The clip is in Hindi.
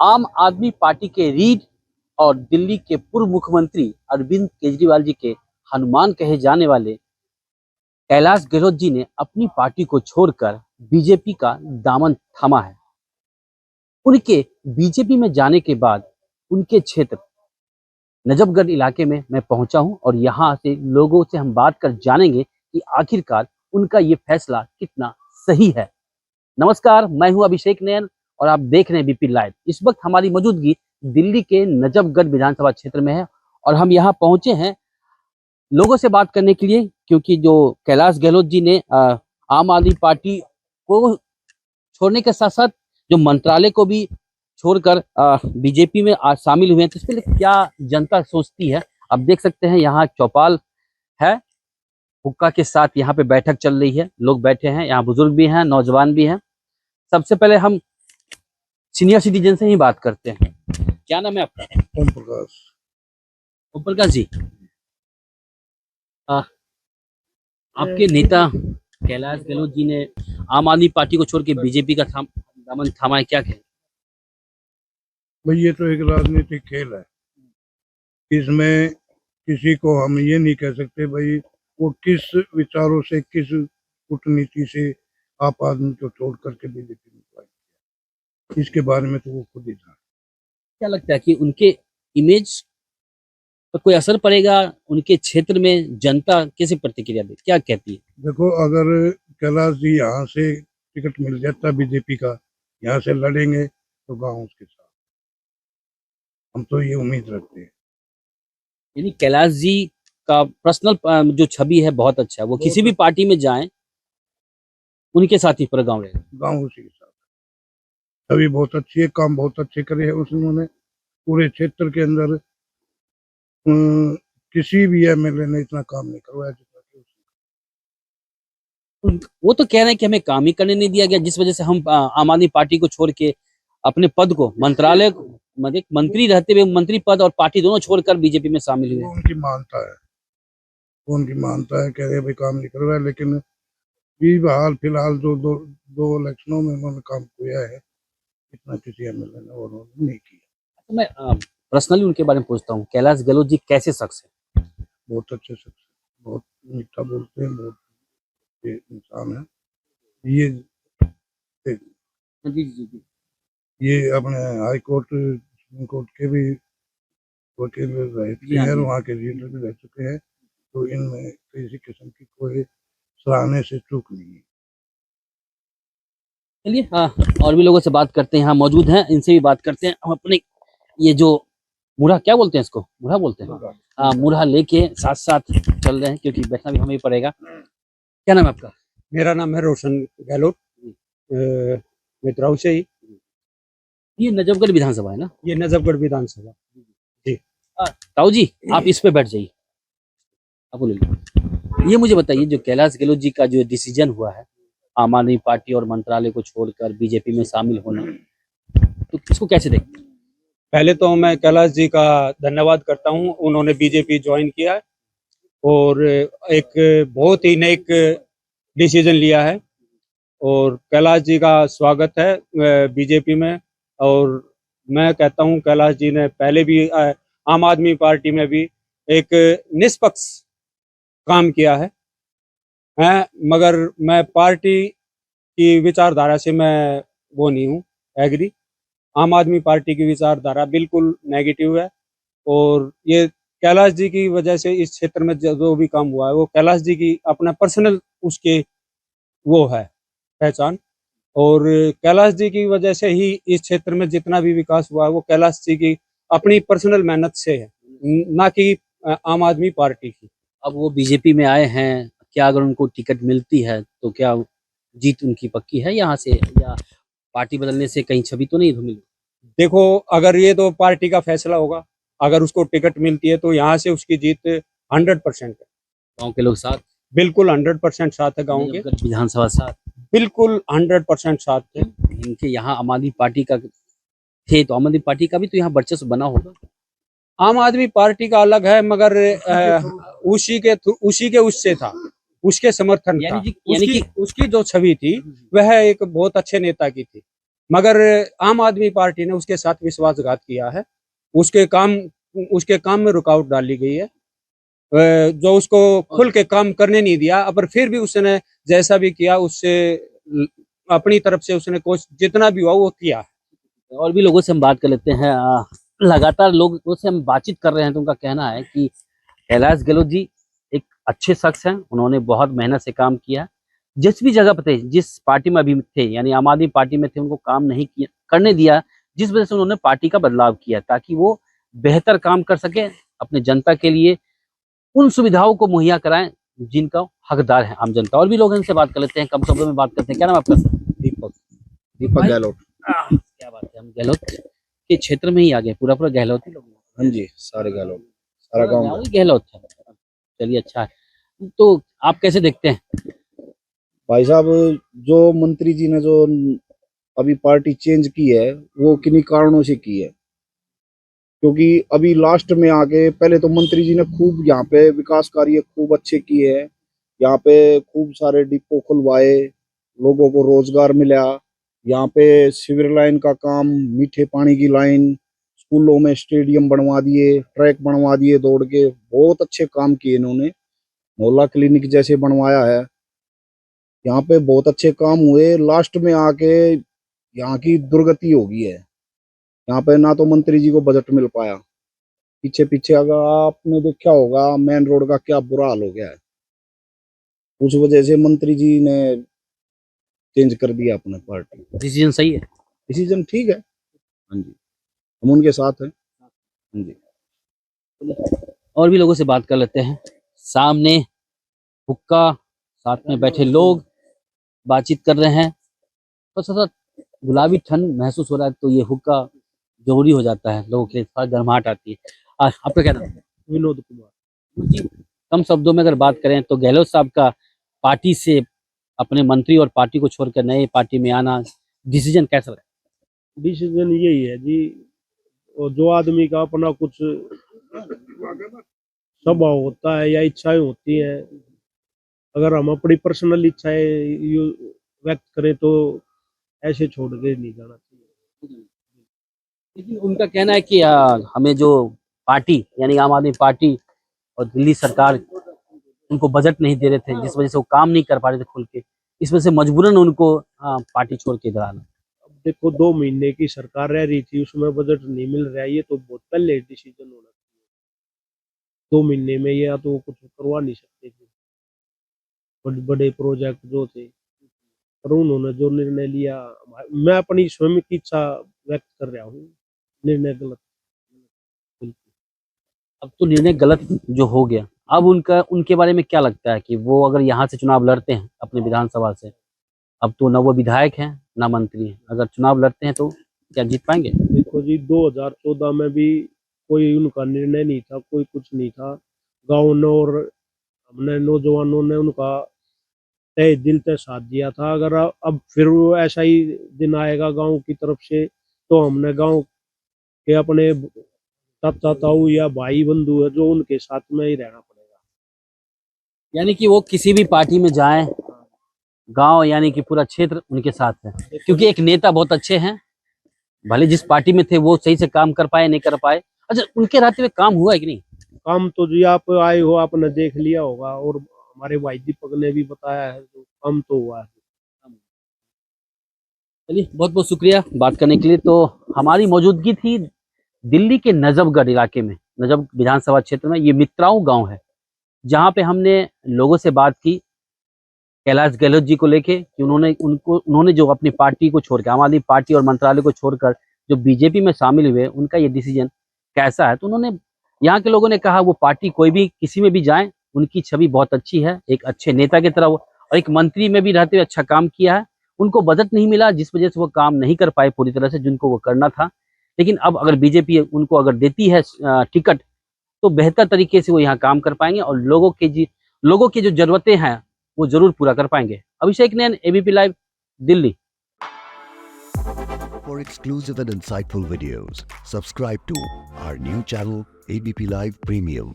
आम आदमी पार्टी के रीढ़ और दिल्ली के पूर्व मुख्यमंत्री अरविंद केजरीवाल जी के हनुमान कहे जाने वाले कैलाश गहलोत जी ने अपनी पार्टी को छोड़कर बीजेपी का दामन थामा है। उनके बीजेपी में जाने के बाद उनके क्षेत्र नजफगढ़ इलाके में मैं पहुंचा हूं और यहां से लोगों से हम बात कर जानेंगे कि आखिरकार उनका ये फैसला कितना सही है। नमस्कार, मैं हूं अभिषेक नयन और आप देख रहे हैं बीपी लाइव। इस वक्त हमारी मौजूदगी दिल्ली के नजफगढ़ विधानसभा क्षेत्र में है और हम यहाँ पहुंचे हैं लोगों से बात करने के लिए, क्योंकि जो कैलाश गहलोत जी ने आम आदमी पार्टी को छोड़ने के साथ साथ जो मंत्रालय को भी छोड़कर बीजेपी में आज शामिल हुए हैं, तो इसके लिए क्या जनता सोचती है। अब देख सकते हैं यहाँ चौपाल है, हुक्का के साथ यहाँ पे बैठक चल रही है, लोग बैठे हैं, यहाँ बुजुर्ग भी हैं, नौजवान भी हैं। सबसे पहले हम सीनियर सिटीजन से ही बात करते हैं। क्या नाम है आपका? ओम प्रकाश। ओम प्रकाश जी, आपके नेता कैलाश गहलोत जी ने आम आदमी पार्टी को छोड़ के बीजेपी का दामन थामा है, क्या कहें? भाई ये तो एक राजनीतिक खेल है, इसमें किसी को हम ये नहीं कह सकते भाई वो किस विचारों से, किस कूटनीति से आप आदमी को छोड़ करके बीजेपी में ज्वाइन किया, इसके बारे में तो वो खुद ही जाने। क्या लगता है कि उनके इमेज पर कोई असर पड़ेगा? उनके क्षेत्र में जनता कैसे प्रतिक्रिया दे, क्या कहती है? देखो, अगर कैलाश जी यहाँ से टिकट मिल जाता बीजेपी का, यहाँ से लड़ेंगे तो गाँव उसके साथ, हम तो ये उम्मीद रखते हैं। यानी कैलाश जी का पर्सनल जो छवि है बहुत अच्छा है, वो किसी भी पार्टी में जाएं उनके साथ ही पूरा गाँव रहेगा। गाँव उसी के साथ छवि बहुत अच्छी है, काम बहुत अच्छे करे हैं उन्होंने पूरे क्षेत्र के अंदर। किसी भी एमएलए ने इतना काम नहीं करवाया जितना कि उसने। वो तो कह रहे हैं कि हमें काम ही करने नहीं दिया गया, जिस वजह से हम आम आदमी पार्टी को छोड़ के अपने पद को, मंत्रालय मंत्री रहते हुए मंत्री पद और पार्टी दोनों छोड़कर बीजेपी में शामिल हुए। वो उनकी मानता है, वो उनकी मानता है, कह रहे भाई काम नहीं करवाया, लेकिन हाल फिलहाल जो दो इलेक्शनों में उन्होंने काम किया है, इतना किसी एमएलए ने और नहीं किया। तो मैं पर्सनली उनके बारे में पूछता हूँ, कैलाश गहलोत जी कैसे शख्स है? बहुत अच्छे शख्स, बहुत मीठा बोलते हैं, बहुत ये इंसान है। ये जी जी जी। ये अपने हाई कोर्ट, सुप्रीम कोर्ट के भी वकील रह चुके हैं, वहाँ के लीडर भी रह चुके हैं, तो इनमें किसी किस्म की कोई सराहने से चूक नहीं है। चलिए, हाँ, और भी लोगों से बात करते हैं, यहाँ मौजूद हैं, इनसे भी बात करते हैं। हम अपने ये जो मुरहा, क्या बोलते हैं इसको, मुरहा बोलते हैं, हाँ, मुरहा लेके साथ साथ चल रहे हैं, क्योंकि बैठना भी हमें पड़ेगा। क्या नाम है आपका? मेरा नाम है रोशन गहलोत, मित्राऊ से ही। ये नजफगढ़ विधानसभा है ना? ये नजफगढ़ विधानसभा। ताऊ जी, आप इस पे बैठ जाइए, आप बोलिए। ये मुझे बताइए, जो कैलाश गहलोत जी का जो डिसीजन हुआ है आम आदमी पार्टी और मंत्रालय को छोड़कर बीजेपी में शामिल होना, तो इसको कैसे देखते हैं? पहले तो मैं कैलाश जी का धन्यवाद करता हूं, उन्होंने बीजेपी ज्वाइन किया है और एक बहुत ही नेक डिसीजन लिया है, और कैलाश जी का स्वागत है बीजेपी में। और मैं कहता हूं कैलाश जी ने पहले भी आम आदमी पार्टी में भी एक निष्पक्ष काम किया है, मगर मैं पार्टी की विचारधारा से मैं वो नहीं हूँ एग्री। आम आदमी पार्टी की विचारधारा बिल्कुल नेगेटिव है, और ये कैलाश जी की वजह से इस क्षेत्र में जो भी काम हुआ है वो कैलाश जी की अपना पर्सनल उसके वो है पहचान, और कैलाश जी की वजह से ही इस क्षेत्र में जितना भी विकास हुआ है वो कैलाश जी की अपनी पर्सनल मेहनत से है, ना कि आम आदमी पार्टी की। अब वो बीजेपी में आए हैं, क्या अगर उनको टिकट मिलती है तो क्या जीत उनकी पक्की है यहाँ से, या पार्टी बदलने से कहीं छवि तो नहीं मिली? देखो, अगर ये तो पार्टी का फैसला होगा, अगर उसको टिकट मिलती है तो यहाँ से उसकी जीत 100% है। गाँव के लोग साथ? बिल्कुल 100% साथ है, गाँव के विधानसभा साथ बिल्कुल 100% साथ है। इनके यहाँ आम आदमी पार्टी का थे, तो आम आदमी पार्टी का भी तो यहाँ वर्चस्व बना होगा। आम आदमी पार्टी का अलग है, मगर उसी के उससे था, उसके समर्थन था, उसकी जो छवि थी वह एक बहुत अच्छे नेता की थी, मगर आम आदमी पार्टी ने उसके साथ विश्वासघात किया है। उसके काम में रुकावट डाली गई है, जो उसको खुल के काम करने नहीं दिया। पर फिर भी उसने जैसा भी किया उससे अपनी तरफ से उसने कोशिश जितना भी हुआ वो किया। और भी लोगों से हम बात कर लेते हैं। लगातार लोगों से हम बातचीत कर रहे हैं तो उनका कहना है कि कैलाश गहलोत जी एक अच्छे शख्स हैं, उन्होंने बहुत मेहनत से काम किया। जिस भी जगह पर थे, जिस पार्टी में अभी थे यानी आम आदमी पार्टी में थे, उनको काम नहीं किया करने दिया, जिस वजह से उन्होंने पार्टी का बदलाव किया ताकि वो बेहतर काम कर सके, अपने जनता के लिए उन सुविधाओं को मुहैया कराएं जिनका हकदार है आम जनता। और भी लोग हैं, उनसे बात कर लेते हैं, कम शब्दों में बात करते हैं। क्या नाम है आपका? दीपक भाई- गहलोत। क्या बात है, हम गहलोत के क्षेत्र में ही आ गए, पूरा गहलोत ही लोग हैं। हाँ जी, सारे गहलोत, सारा गांव गाँव ही गहलोत है। चलिए अच्छा है। तो आप कैसे देखते हैं? भाई साहब, जो मंत्री जी ने जो अभी पार्टी चेंज की है वो किन्हीं कारणों से की है। क्योंकि अभी लास्ट में आके पहले तो मंत्री जी ने खूब यहाँ पे विकास कार्य खूब अच्छे किए हैं। यहाँ पे खूब सारे डिपो खुलवाए, लोगों को रोजगार मिला। यहाँ पे सीवर लाइन का काम, मीठे पानी की लाइन, स्कूलों में स्टेडियम बनवा दिए, ट्रैक बनवा दिए दौड़ के, बहुत अच्छे काम किए इन्होंने। मोहल्ला क्लिनिक जैसे बनवाया है, यहाँ पे बहुत अच्छे काम हुए। लास्ट में आके यहाँ की दुर्गति हो गई है। यहाँ पे ना तो मंत्री जी को बजट मिल पाया, पीछे पीछे अगर आपने देखा होगा मेन रोड का क्या बुरा हाल हो गया है। उस वजह से मंत्री जी ने चेंज कर दिया अपने पार्टी। डिसीजन सही है? डिसीजन ठीक है, हाँ जी, हम उनके साथ हैं, हाँ जी। और भी लोगों से बात कर लेते हैं। सामने हुक्का, साथ में बैठे लोग बातचीत कर रहे हैं। तो थोड़ा गुलाबी ठंड महसूस हो रहा है, तो ये हुक्का जरूरी हो जाता है, लोगों के थोड़ा गर्माहट आती है। आपका क्या नाम है? विनोद कुमार जी, कम शब्दों में अगर बात करें तो गहलोत साहब का पार्टी से अपने मंत्री और पार्टी को छोड़कर नए पार्टी में आना डिसीजन कैसा लगा? डिसीजन यही है जी, और जो आदमी का अपना कुछ स्वभाव होता है या इच्छाएं होती हैं, अगर हम अपनी पर्सनल इच्छाएं व्यक्त करें तो ऐसे छोड़ के नहीं जाना चाहिए। लेकिन उनका कहना है कि हमें जो पार्टी यानी आम आदमी पार्टी और दिल्ली सरकार उनको बजट नहीं दे रहे थे, जिस वजह से वो काम नहीं कर पा रहे थे खुल के, इस वजह से मजबूरन उनको पार्टी छोड़ के इधर आना। अब देखो 2 महीने की सरकार रह रही थी, उसमें बजट नहीं मिल रहा है, ये तो बहुत पहले डिसीजन होना चाहिए। 2 महीने में या तो कुछ करवा नहीं सकते थे, बड़े बड़े प्रोजेक्ट जो थे, पर उन्होंने जो निर्णय लिया, मैं अपनी स्वयं की इच्छा व्यक्त कर रहा हूँ, निर्णय गलत। अब तो निर्णय गलत जो हो गया, अब उनके बारे में क्या लगता है कि वो अगर यहाँ से चुनाव लड़ते हैं अपने विधानसभा से, अब तो ना वो विधायक हैं ना मंत्री हैं, अगर चुनाव लड़ते हैं तो क्या जीत पाएंगे? देखो जी, 2014 में भी कोई उनका निर्णय नहीं था, कोई कुछ नहीं था। गाँव ने और हमने नौजवानों ने उनका तय दिल से साथ दिया था। अगर अब फिर वो ऐसा ही दिन आएगा गांव की तरफ से, तो हमने गांव के अपने चाचा ताऊ या भाई बंधु है जो उनके साथ में ही रहना पड़ेगा। यानी कि वो किसी भी पार्टी में जाएं, गांव यानी कि पूरा क्षेत्र उनके साथ है, क्योंकि एक नेता बहुत अच्छे हैं, भले जिस पार्टी में थे वो सही से काम कर पाए नहीं कर पाए। अच्छा, उनके रहते हुए काम हुआ है कि नहीं? काम तो जी आप आए हो, आपने देख लिया होगा, और हमारे भाई दीपक ने भी बताया है, तो काम तो हुआ है। चलिए, बहुत बहुत शुक्रिया बात करने के लिए। तो हमारी मौजूदगी थी दिल्ली के नजफगढ़ इलाके में, नजफ विधानसभा क्षेत्र में। ये मित्राओं गांव है, जहां पे हमने लोगों से बात की कैलाश गहलोत जी को लेके कि उन्होंने जो अपनी पार्टी को छोड़कर, आम आदमी पार्टी और मंत्रालय को छोड़कर जो बीजेपी में शामिल हुए, उनका ये डिसीजन कैसा है। तो उन्होंने, यहाँ के लोगों ने कहा वो पार्टी कोई भी किसी में भी जाए, उनकी छवि बहुत अच्छी है, एक अच्छे नेता की तरह और एक मंत्री में भी रहते हुए अच्छा काम किया है। उनको बजट नहीं मिला, जिस वजह से वो काम नहीं कर पाए पूरी तरह से जिनको वो करना था। लेकिन अब अगर बीजेपी उनको अगर देती है टिकट, तो बेहतर तरीके से वो यहाँ काम कर पाएंगे और लोगों की जो जरूरतें हैं वो जरूर पूरा कर पाएंगे। Abhishek Nain, ABP live, Delhi. For exclusive and insightful videos, subscribe to our new channel ABP Live Premium.